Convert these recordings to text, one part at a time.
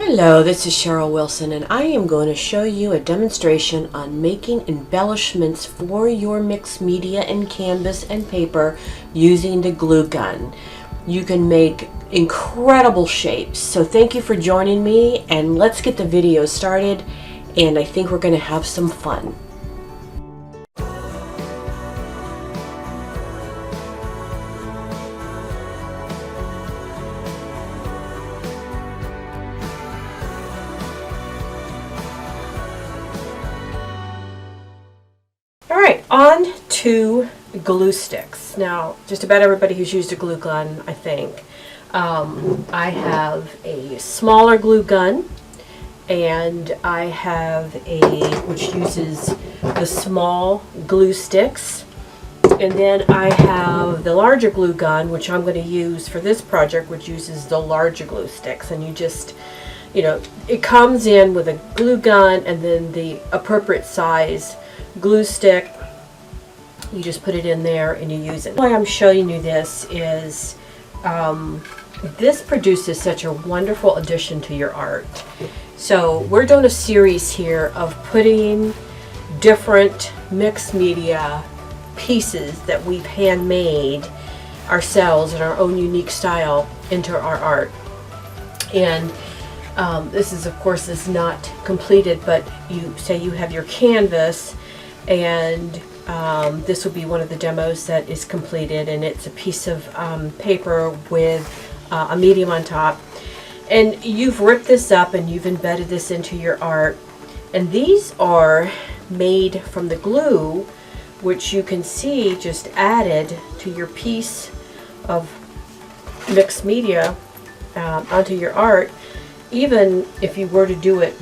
Hello, this is Cheryl Wilson, and I am going to show you a demonstration on making embellishments for your mixed media and canvas and paper using the glue gun. You can make incredible shapes, so thank you for joining me, and let's get the video started, and I think we're going to have some fun. Alright, on to glue sticks. Now, just about everybody who's used a glue gun, I think. I have a smaller glue gun, and I have which uses the small glue sticks. And then I have the larger glue gun, which I'm going to use for this project, which uses the larger glue sticks. And you just, it comes in with a glue gun and then the appropriate size glue stick. You just put it in there and you use it. Why I'm showing you this is this produces such a wonderful addition to your art. So we're doing a series here of putting different mixed media pieces that we've handmade ourselves in our own unique style into our art. And this is, of course, is not completed, but you say you have your canvas, and this will be one of the demos that is completed, and it's a piece of paper with a medium on top, and you've ripped this up and you've embedded this into your art. And these are made from the glue, which you can see just added to your piece of mixed media onto your art. Even if you were to do it,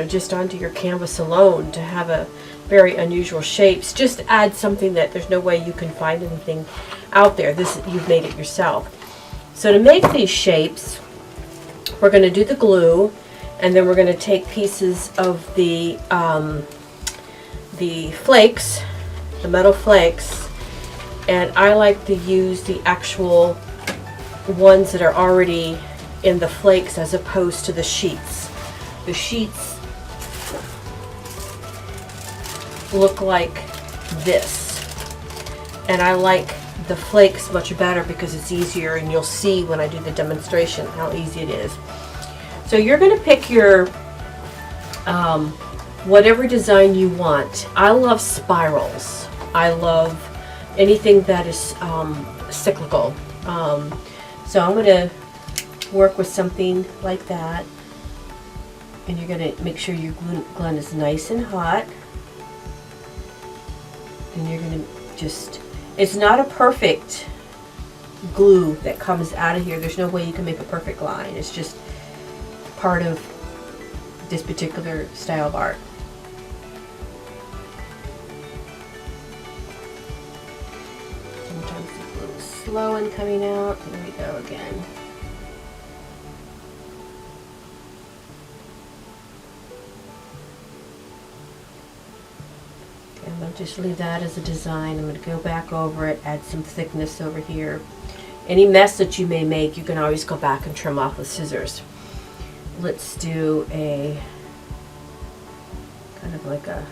just onto your canvas alone, to have a very unusual shapes, just add something that there's no way you can find anything out there. This, you've made it yourself. So to make these shapes, we're going to do the glue, and then we're going to take pieces of the flakes, the metal flakes, and I like to use the actual ones that are already in the flakes as opposed to the sheets. The sheets look like this, and I like the flakes much better because it's easier, and you'll see when I do the demonstration how easy it is. So you're going to pick your whatever design you want. I love spirals. I love anything that is cyclical. So I'm going to work with something like that, and you're going to make sure your glue gun is nice and hot. And you're going to just, it's not a perfect glue that comes out of here. There's no way you can make a perfect line. It's just part of this particular style of art. Sometimes it's a little slow in coming out. There we go again. I'm going to just leave that as a design. I'm going to go back over it, add some thickness over here. Any mess that you may make, you can always go back and trim off with scissors. Let's do a kind of like a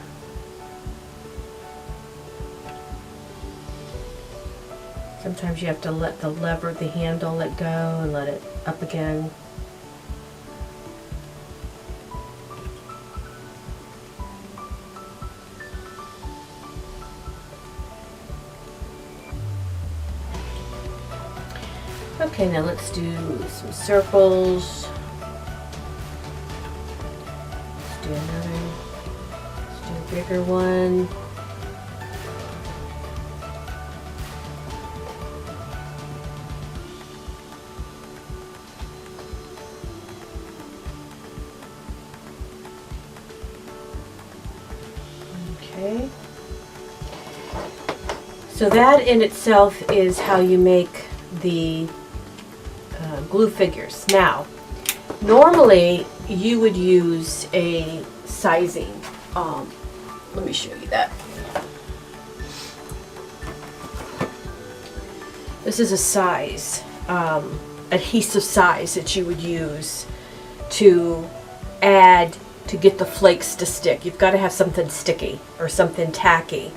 sometimes you have to let the lever, the handle, let go and let it up again. Okay, now let's do some circles. Let's do another. Let's do a bigger one. Okay. So that in itself is how you make the glue figures. Now, normally you would use a sizing. Let me show you that. This is a size, adhesive size that you would use to add to get the flakes to stick. You've got to have something sticky or something tacky.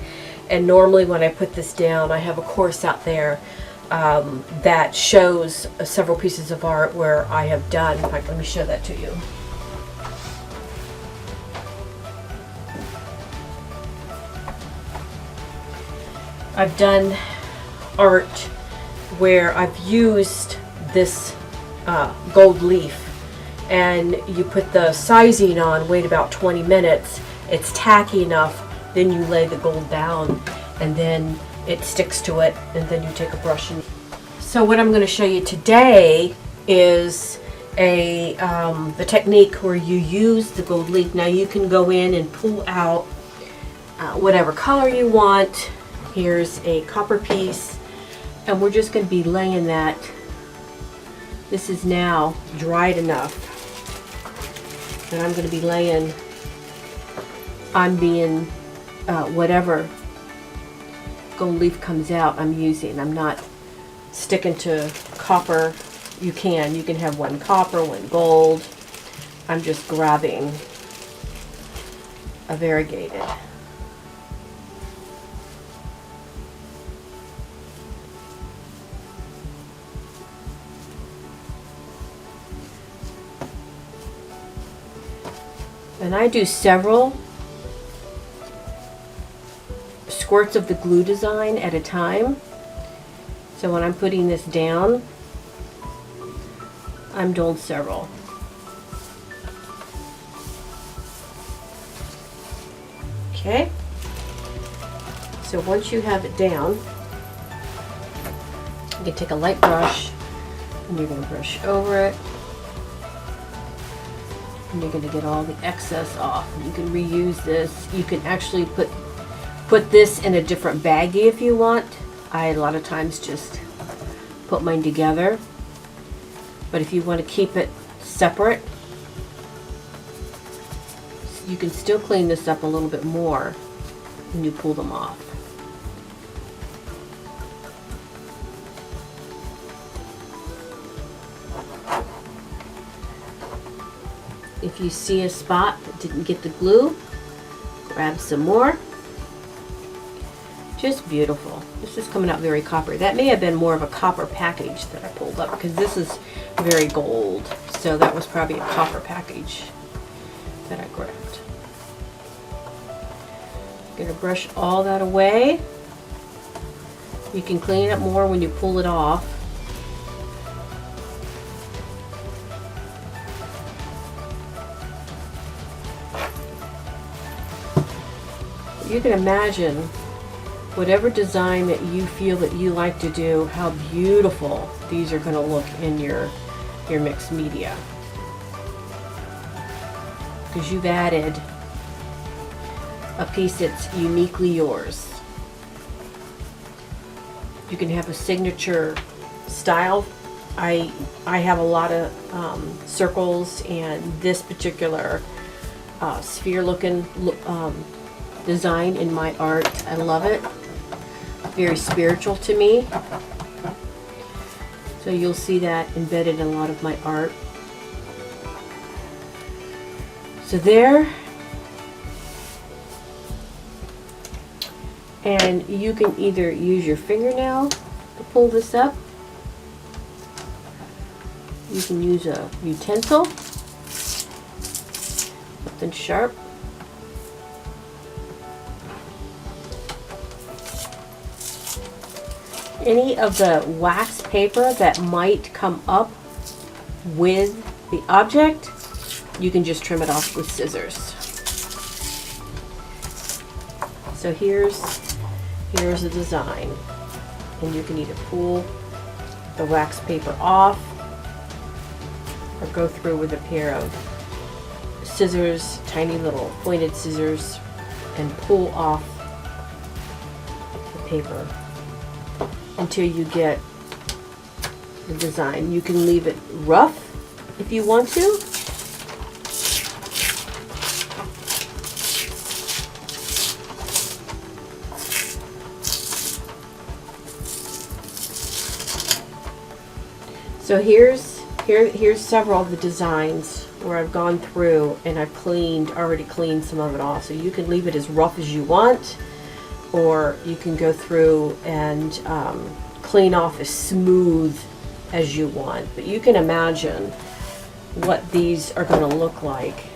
And normally when I put this down, I have a course out there that shows several pieces of art where I have done. In fact, let me show that to you. I've done art where I've used this gold leaf, and you put the sizing on, wait about 20 minutes, it's tacky enough, then you lay the gold down and then it sticks to it, and then you take a brush and... So what I'm going to show you today is the technique where you use the gold leaf. Now you can go in and pull out whatever color you want. Here's a copper piece, and we're just going to be laying that. This is now dried enough, and I'm going to be laying, I'm being whatever gold leaf comes out I'm using. I'm not sticking to copper. You can have one copper, one gold. I'm just grabbing a variegated. And I do several squirts of the glue design at a time. So when I'm putting this down, I'm doing several. Okay. So once you have it down, you can take a light brush and you're going to brush over it. And you're going to get all the excess off. You can reuse this. You can actually put this in a different baggie if you want. I a lot of times just put mine together. But if you want to keep it separate, you can still clean this up a little bit more when you pull them off. If you see a spot that didn't get the glue, grab some more. Just beautiful. This is coming out very coppery. That may have been more of a copper package that I pulled up, because this is very gold. So that was probably a copper package that I grabbed. I'm going to brush all that away. You can clean it up more when you pull it off. You can imagine whatever design that you feel that you like to do, how beautiful these are going to look in your mixed media. Because you've added a piece that's uniquely yours. You can have a signature style. I have a lot of circles, and this particular sphere looking design in my art. I love it. Very spiritual to me. So you'll see that embedded in a lot of my art. So there. And you can either use your fingernail to pull this up. You can use a utensil, something sharp. Any of the wax paper that might come up with the object, you can just trim it off with scissors. So here's the design, and you can either pull the wax paper off or go through with a pair of scissors, tiny little pointed scissors, and pull off the paper until you get the design. You can leave it rough if you want to. So here's here's several of the designs where I've gone through and I've already cleaned some of it off. So you can leave it as rough as you want, or you can go through and clean off as smooth as you want. But you can imagine what these are going to look like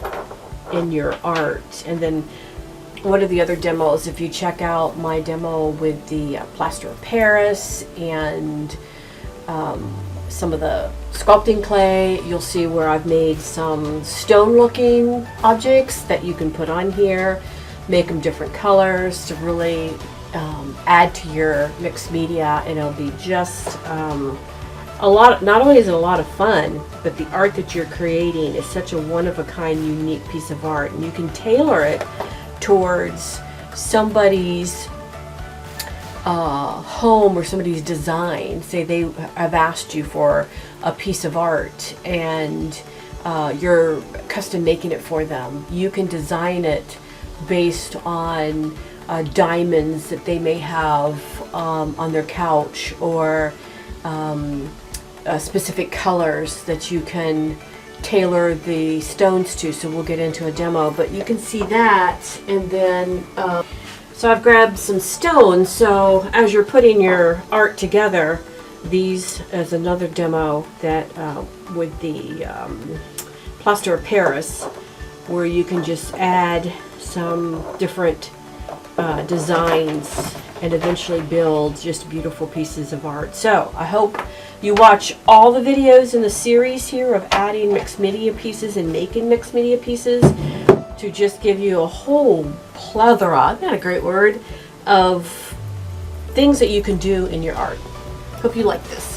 in your art. And then one of the other demos, if you check out my demo with the plaster of Paris and some of the sculpting clay, you'll see where I've made some stone looking objects that you can put on here, make them different colors to really add to your mixed media, and it'll be just a lot. Not only is it a lot of fun, but the art that you're creating is such a one-of-a-kind, unique piece of art, and you can tailor it towards somebody's home or somebody's design. Say they have asked you for a piece of art and you're custom making it for them. You can design it based on diamonds that they may have on their couch, or specific colors that you can tailor the stones to. So we'll get into a demo, but you can see that. And then so I've grabbed some stones, so as you're putting your art together, these as another demo that with the plaster of Paris, where you can just add some different designs and eventually build just beautiful pieces of art. So I hope you watch all the videos in the series here of adding mixed media pieces and making mixed media pieces, to just give you a whole plethora, not a great word, of things that you can do in your art. Hope you like this.